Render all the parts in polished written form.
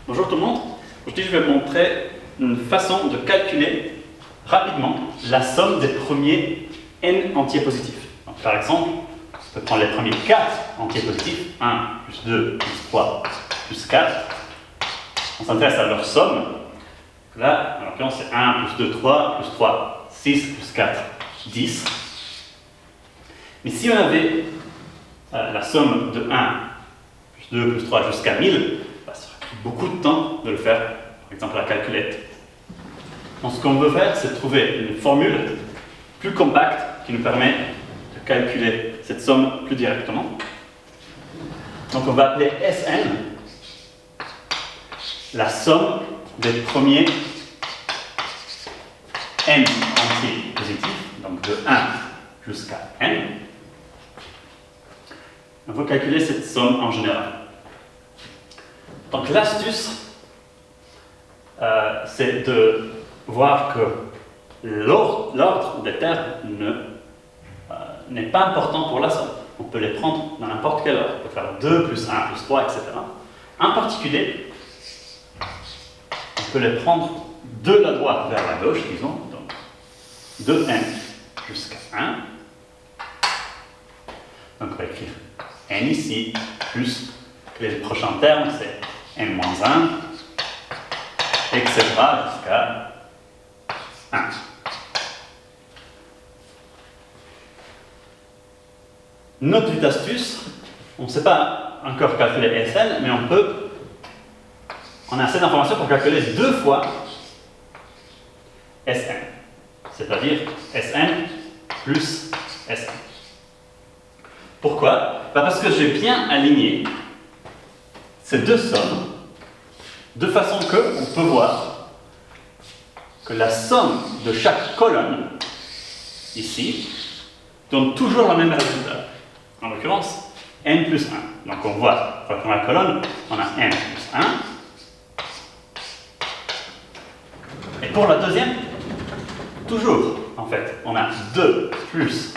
Bonjour tout le monde. Aujourd'hui, je vais vous montrer une façon de calculer rapidement la somme des premiers n entiers positifs. Donc, par exemple, on peut prendre les premiers 4 entiers positifs, 1 plus 2 plus 3 plus 4. On s'intéresse à leur somme. Là, en l'occurrence, c'est 1 plus 2, 3 plus 3, 6 plus 4, 10. Mais si on avait la somme de 1 plus 2 plus 3 jusqu'à 1000, ça aurait pris beaucoup de temps de le faire, par exemple à la calculette. Donc ce qu'on veut faire, c'est trouver une formule plus compacte qui nous permet de calculer cette somme plus directement. Donc on va appeler Sn la somme des premiers n entiers positifs, donc de 1 jusqu'à n. On va calculer cette somme en général. Donc l'astuce, c'est de voir que l'ordre des termes n'est pas important pour la somme. On peut les prendre dans n'importe quel ordre. On peut faire 2 plus 1 plus 3, etc. En particulier, on peut les prendre de la droite vers la gauche, disons, donc de n jusqu'à 1. Donc on va écrire n ici, plus les prochains termes, c'est n-1, etc. jusqu'à 1. Notre petite astuce, on ne sait pas encore calculer Sn, mais on a assez d'informations pour calculer 2 fois Sn, c'est-à-dire Sn plus Sn. Pourquoi? Parce que j'ai bien aligné ces deux sommes de façon qu'on peut voir que la somme de chaque colonne, ici, donne toujours le même résultat. En l'occurrence, n plus 1. Donc on voit, pour la première colonne, on a n plus 1. Et pour la deuxième, toujours, en fait, on a 2 plus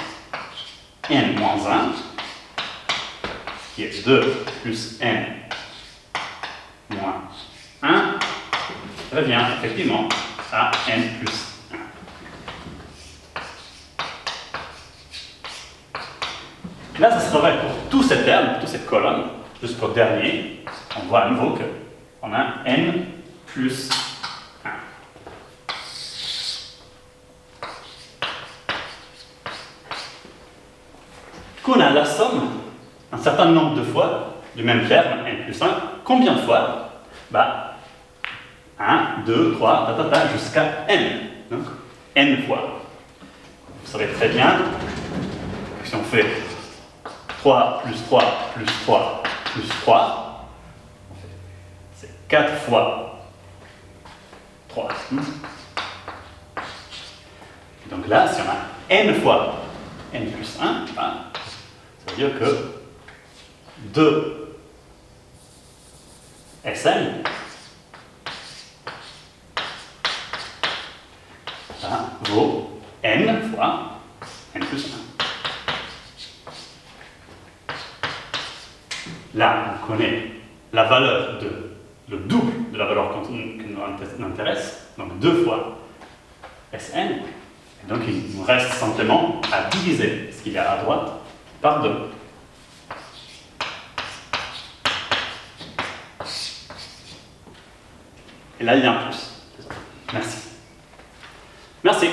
n moins 1, qui est 2 plus n moins 1, revient effectivement à n plus 1. Là, ça sera vrai pour tous ces termes, toutes ces colonnes, jusqu'au dernier. On voit à nouveau qu'on a n plus 1. Qu'on a la somme un certain nombre de fois du même terme, n plus 1. Combien de fois? 1, 2, 3, jusqu'à n. Donc, n fois. Vous savez très bien que si on fait 3 plus 3 plus 3 plus 3, c'est 4 fois 3. Donc là, si on a n fois n plus 1, ça veut dire que 2 Sn vaut n fois n plus 1. Là, on connaît la valeur le double de la valeur qui nous intéresse, donc 2 fois Sn. Et donc, il nous reste simplement à diviser ce qu'il y a à droite par 2. Et là, il y a un plus. Merci. Merci.